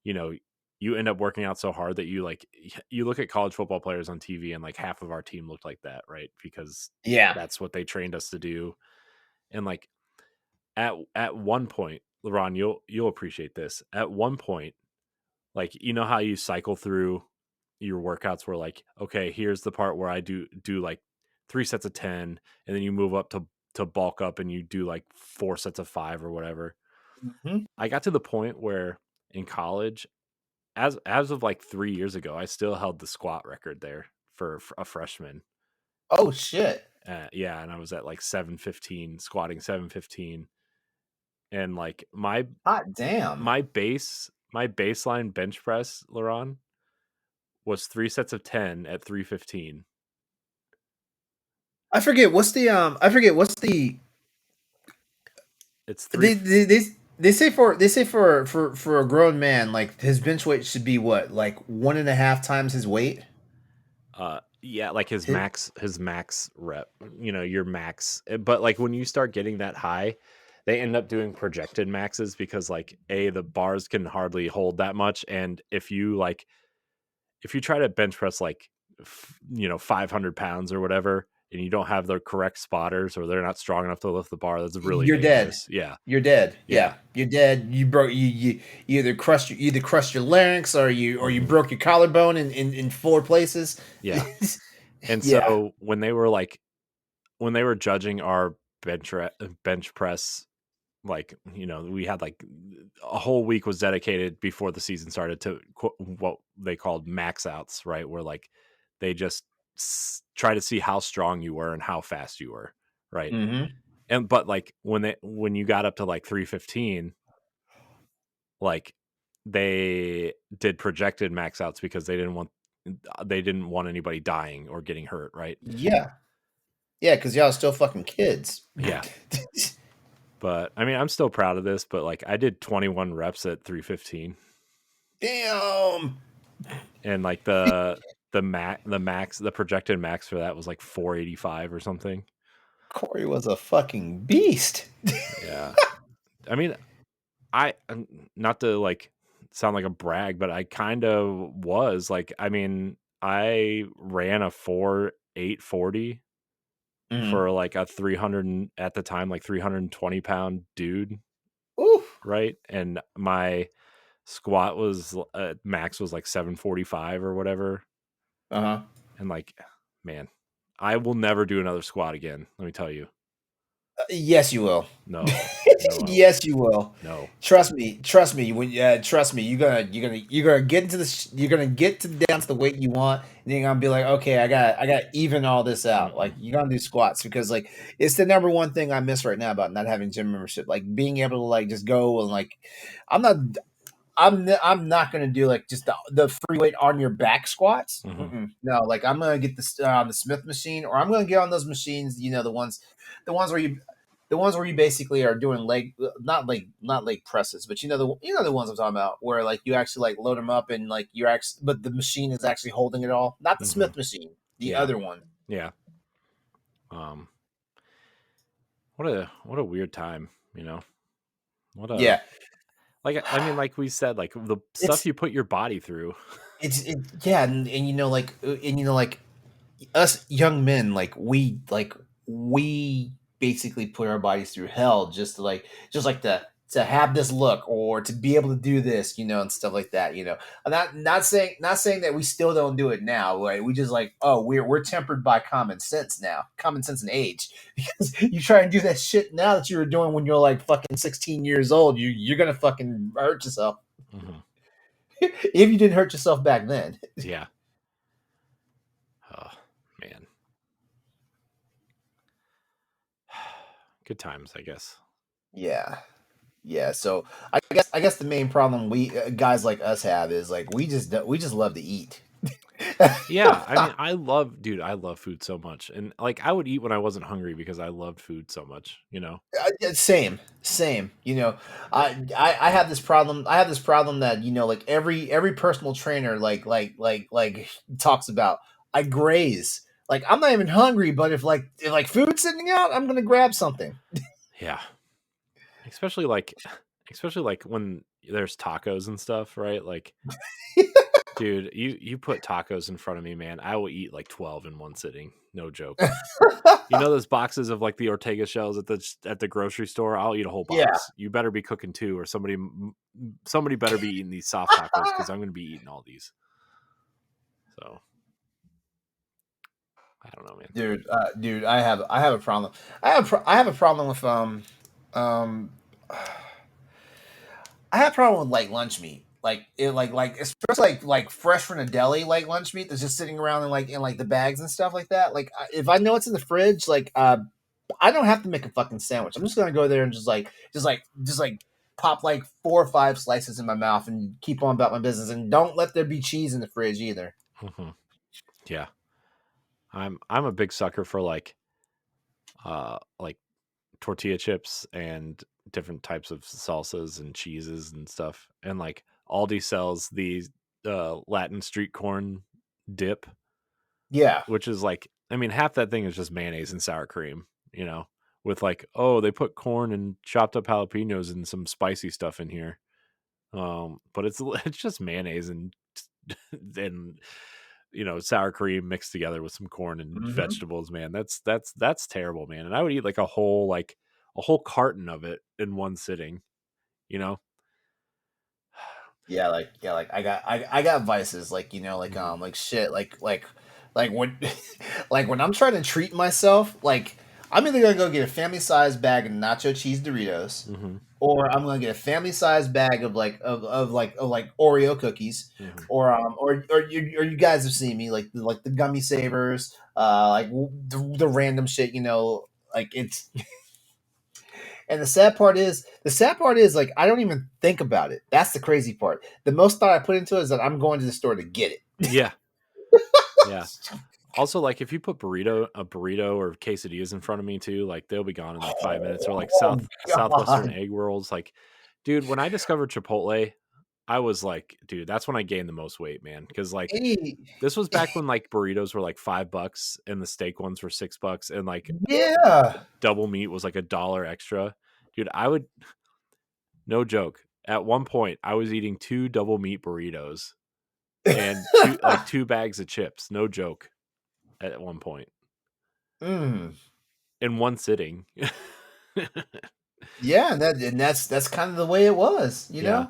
you know you end up working out so hard that you look at college football players on TV, and like half of our team looked like that, right? Because Yeah. that's what they trained us to do. And like at one point, LeRon, you'll appreciate this. At one point, like how you cycle through your workouts where like, okay, here's the part where I do like 3 sets of 10, and then you move up to bulk up and you do like 4 sets of 5 or whatever. Mm-hmm. I got to the point where in college, as of like 3 years ago, I still held the squat record there for a freshman. Oh shit! Yeah, and I was at like 715, squatting 715, and like my Hot damn! my base my baseline bench press, Laron, was 3 sets of 10 at 315. I forget what's the It's three. they say for a grown man like his bench weight should be what like one and a half times his weight. Yeah, like His, his max rep, your max. But like when you start getting that high, they end up doing projected maxes because like the bars can hardly hold that much, and if you try to bench press like 500 pounds or whatever, and you don't have the correct spotters or they're not strong enough to lift the bar, that's really you're dead. dangerous. Yeah, You're dead. yeah, Yeah, you're dead. You either crushed your larynx or you hmm broke your collarbone in four places. yeah. And Yeah. so when they were judging our bench press, like we had like a whole week was dedicated before the season started to what they called max outs, right? Where like they just try to see how strong you were and how fast you were, right? Mm-hmm. And but like when you got up to like 315, like they did projected max outs because they didn't want anybody dying or getting hurt, right? Yeah. Yeah, because y'all still fucking kids. Yeah. But I mean, I'm still proud of this, but like I did 21 reps at 315, Damn. and like the projected max for that was like 485 or something. Corey was a fucking beast. Yeah. I mean, not to like sound like a brag, but I kind of was like, I mean, I ran a 4.840 Mm. for like a at the time like 320-pound dude, Oof. right? And my squat was max was like 745 or whatever. Uh-huh. And like, man, I will never do another squat again, let me tell you. Yes, you will. No, no, I won't. Yes, you will. No. Trust me. Trust me. Trust me. You're gonna get into this. You're gonna get to down to the weight you want, and you're gonna be like, okay, I got to even all this out. Like Mm-mm. you're gonna do squats because like it's the number one thing I miss right now about not having gym membership. Like being able to like just go and like, I'm not. I'm not gonna do like just the free weight on your back squats. hmm Mm-mm. No, like I'm gonna get the Smith machine, or I'm gonna get on those machines. The ones where you. The ones where you basically are doing leg, not leg presses, but the ones I'm talking about, where like you actually like load them up and like you're actually, but the machine is actually holding it all. Not the Hmm. Smith machine, the Yeah, other one. yeah. Um, what a weird time, you know. What a Yeah, like I mean, like we said, like the stuff it's you put your body through. yeah, and like us young men, we basically put our bodies through hell just like to have this look or to be able to do this, and stuff like that. I'm not saying that we still don't do it now, right? We just like, oh, we're tempered by common sense now, common sense and age. Because you try and do that shit now that you were doing when you're like fucking 16 years old, you're gonna fucking hurt yourself Hmm. if you didn't hurt yourself back then. Yeah. Oh man, good times, I guess. Yeah. Yeah, so I guess the main problem we guys like us have is like we just love to eat. Yeah, I mean, dude, I love food so much, and like I would eat when I wasn't hungry because I loved food so much. You know. Yeah, same. I have this problem. I have this problem that like every personal trainer like talks about. I graze. Like I'm not even hungry, but if food's sitting out, I'm gonna grab something. Yeah, especially like, especially like when there's tacos and stuff, right? Like, dude, you put tacos in front of me, man, I will eat like 12 in one sitting. No joke. You know those boxes of like the Ortega shells at the grocery store? I'll eat a whole Yeah. box. You better be cooking two, or somebody better be eating these soft tacos because I'm going to be eating all these. So I don't know, man. Dude, I have a problem. I have a problem with um I have a problem with like lunch meat. Like especially like fresh from the deli like lunch meat that's just sitting around in the bags and stuff like that. Like if I know it's in the fridge, I don't have to make a fucking sandwich. I'm just gonna go there and just like pop like 4 or 5 slices in my mouth and keep on about my business. And don't let there be cheese in the fridge either. Hmm. Yeah, I'm a big sucker for like tortilla chips and different types of salsas and cheeses and stuff. And like Aldi sells the Latin street corn dip, Yeah. which is like, I mean, half that thing is just mayonnaise and sour cream, you know, with like, oh, they put corn and chopped up jalapenos and some spicy stuff in here. But it's it's just mayonnaise and and sour cream mixed together with some corn and Hmm. vegetables, man. That's terrible, man. And I would eat like a whole carton of it in one sitting, you know. Yeah, like I got vices Hmm. like shit like when like when I'm trying to treat myself, like I'm either gonna go get a family size bag of nacho cheese Doritos, Hmm. or I'm gonna get a family size bag of Oreo cookies, Hmm. or you guys have seen me like the gummy savers, the random shit, like it's. And the sad part is like I don't even think about it. That's the crazy part. The most thought I put into it is that I'm going to the store to get it. Yeah, yeah. Also, like if you put a burrito or quesadillas in front of me too, like they'll be gone in like 5 minutes. Or like Oh Southwestern God. egg rolls, like, dude, when I discovered Chipotle, I was like, dude, that's when I gained the most weight, man. Because like Hey, this was back when like burritos were like $5 and the steak ones were $6, and like yeah. double meat was like $1 extra. Dude, I would, no joke. At one point, I was eating two double meat burritos and two bags of chips. No joke. At one point, Mm. in one sitting. Yeah, and that's kind of the way it was. Yeah,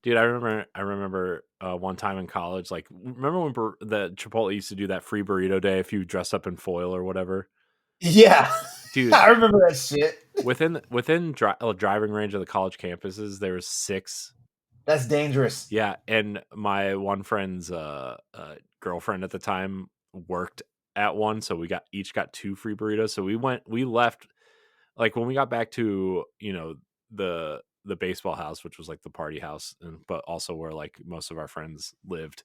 dude, I remember one time in college. Like, remember when the Chipotle used to do that free burrito day if you dress up in foil or whatever, Yeah. dude. I remember that shit. Within driving range of the college campuses, there was six. That's dangerous. Yeah, and my one friend's girlfriend at the time worked at one, so we each got two free burritos. So we left like when we got back to the baseball house, which was like the party house, and but also where like most of our friends lived.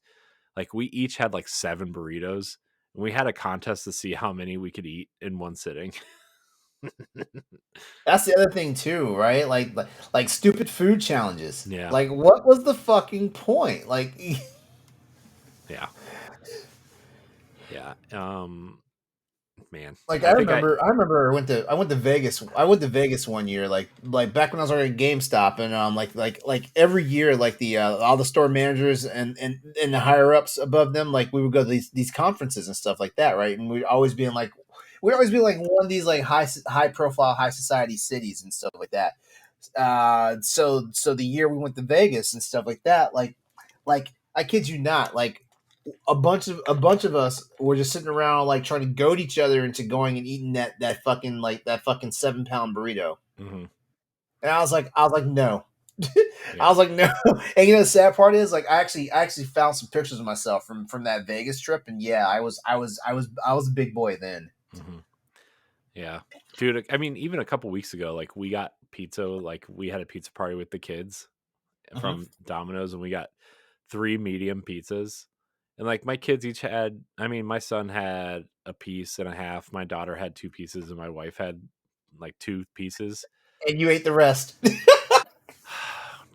Like we each had like 7 burritos, and we had a contest to see how many we could eat in one sitting. That's the other thing too, right? Like stupid food challenges. Yeah, Like, what was the fucking point? Like, yeah, yeah. Man, like I think I. I remember I went to Vegas. I went to Vegas one year, like back when I was already at GameStop, and like every year, like the all the store managers and the higher ups above them, like we would go to these conferences and stuff like that, right? And we'd always be like one of these like high profile, high society cities and stuff like that. So the year we went to Vegas and stuff like that, like I kid you not, like a bunch of us were just sitting around like trying to goad each other into going and eating that fucking 7 pound burrito. Hmm. And I was like, no. I Yeah. was like, no. And you know the sad part is like I actually found some pictures of myself from that Vegas trip, and yeah, I was a big boy then. Hmm. Yeah, dude. I mean, even a couple weeks ago, like we got pizza. Like we had a pizza party with the kids Mhm. from Domino's, and we got 3 medium pizzas. And like my kids each had, I mean, my son had a piece and a half. My daughter had 2 pieces, and my wife had like 2 pieces. And you ate the rest.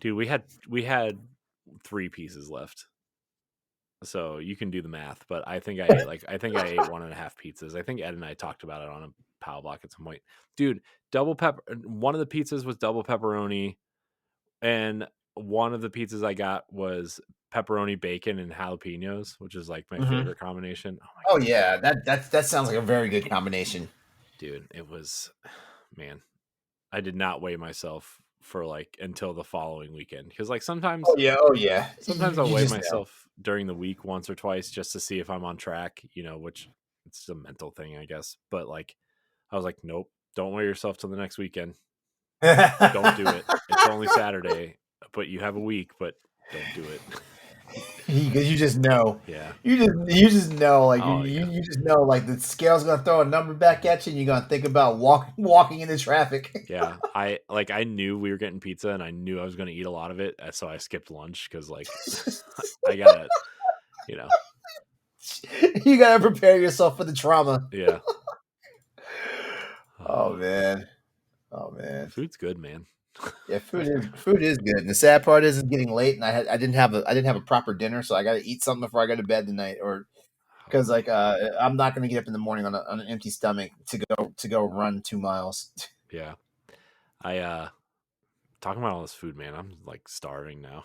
Dude, we had 3 pieces left. So you can do the math, but I think I ate 1.5 pizzas. I think Ed and I talked about it on a Pow Block at some point. Dude, double pepper. One of the pizzas was double pepperoni, and one of the pizzas I got was pepperoni, bacon, and jalapenos, which is like my Mhm. favorite combination. Oh my Oh god, yeah, that sounds like a very good combination. dude, it was, man. I did not weigh myself for like until the following weekend because like Oh yeah, oh yeah. sometimes I'll You weigh just know. myself during the week once or twice just to see if I'm on track, which it's a mental thing, I guess. But like, I was like, nope, don't weigh yourself till the next weekend. Don't do it. It's only Saturday, but you have a week, but don't do it. Because you just know, Yeah. you just know, like Oh yeah. you just know, like the scale's gonna throw a number back at you, and you're gonna think about walking into traffic. Yeah. I knew we were getting pizza and I knew I was going to eat a lot of it. So I skipped lunch because like I gotta, you know, You gotta prepare yourself for the trauma. yeah. Oh Uh, man, oh man. food's good, man. Yeah, food is good. And the sad part is it's getting late, and I didn't have a proper dinner, so I got to eat something before I go to bed tonight, or because like I'm not gonna get up in the morning on an empty stomach to go run 2 miles. Yeah. I talking about all this food, man. I'm like starving now.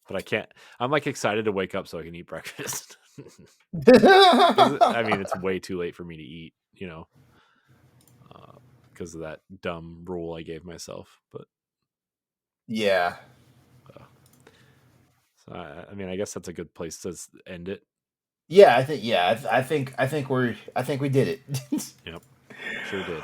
But I can't. I'm like excited to wake up so I can eat breakfast. Cuz I mean, it's way too late for me to eat, because of that dumb rule I gave myself. But Yeah, uh, so I mean, I guess that's a good place to end it. yeah. I think we did it. Yep. Sure did.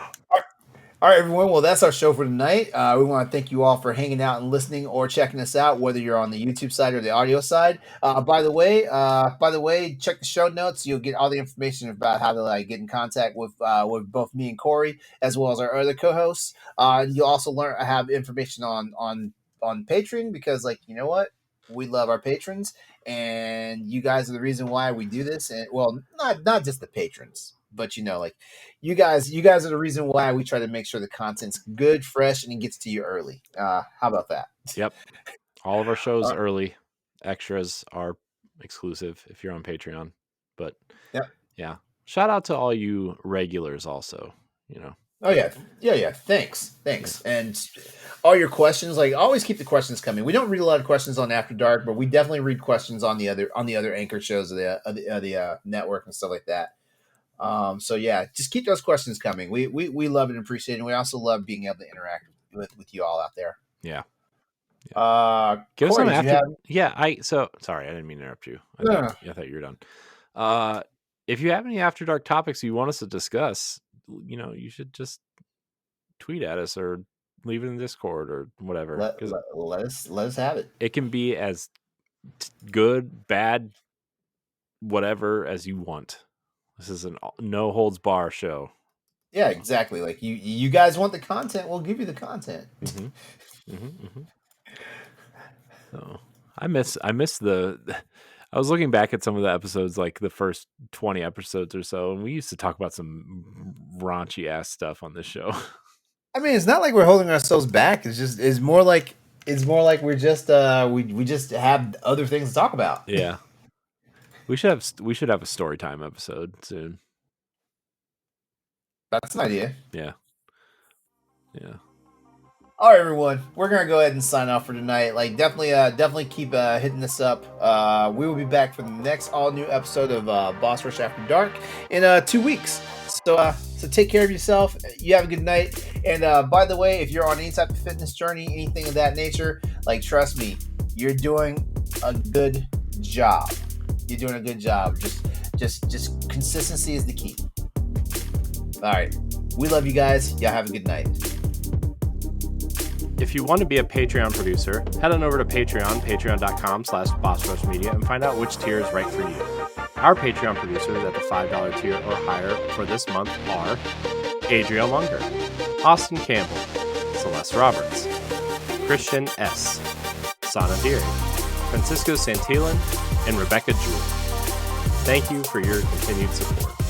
All right, everyone. Well, that's our show for tonight. We want to thank you all for hanging out and listening or checking us out, whether you're on the YouTube side or the audio side. By the way, check the show notes. You'll get all the information about how to like get in contact with both me and Corey, as well as our other co-hosts. You'll also have information on Patreon because, like, you know what, we love our patrons, and you guys are the reason why we do this. And well, not just the patrons, but like you guys are the reason why we try to make sure the content's good, fresh, and it gets to you early. How about that? Yep. All of our shows Uh, early. Extras are exclusive if you're on Patreon. But yep. yeah. Shout out to all you regulars also, you know. Oh yeah, yeah. Thanks, Yeah. thanks, and all your questions. Like always, keep the questions coming. We don't read a lot of questions on After Dark, but we definitely read questions on the other anchor shows of the network and stuff like that. So yeah, just keep those questions coming. We love it and appreciate it. And we also love being able to interact with you all out there. Yeah. Yeah. Give us Corey, some did you after. have? Yeah, so sorry, I didn't mean to interrupt you. No. I thought you were done. Uh, if you have any after dark topics you want us to discuss, you should just tweet at us or leave it in Discord or whatever, because Let us have it. it can be as good, bad, whatever as you want. This is an no holds bar show. Yeah, exactly. Like you guys want the content, we'll give you the content. Mm-hmm. Mm-hmm, mm-hmm. So I miss the I was looking back at some of the episodes, like the first 20 episodes or so, and we used to talk about some raunchy ass stuff on this show. I mean, it's not like we're holding ourselves back. It's more like we're just we just have other things to talk about. Yeah. We should have a story time episode soon. That's an idea. Yeah. Yeah. All right, everyone. We're gonna go ahead and sign off for tonight. Like, definitely keep hitting this up. We will be back for the next all new episode of Boss Rush After Dark in 2 weeks. So take care of yourself. You have a good night. And by the way, if you're on any type of fitness journey, anything of that nature, like, trust me, you're doing a good job. You're doing a good job. Just consistency is the key. All right. We love you guys. Y'all have a good night. If you want to be a Patreon producer, head on over to Patreon, patreon.com/BossRushMedia, and find out which tier is right for you. Our Patreon producers at the $5 tier or higher for this month are Adriel Munger, Austin Campbell, Celeste Roberts, Christian S., Sana Deary, Francisco Santillan, and Rebecca Jewell. Thank you for your continued support.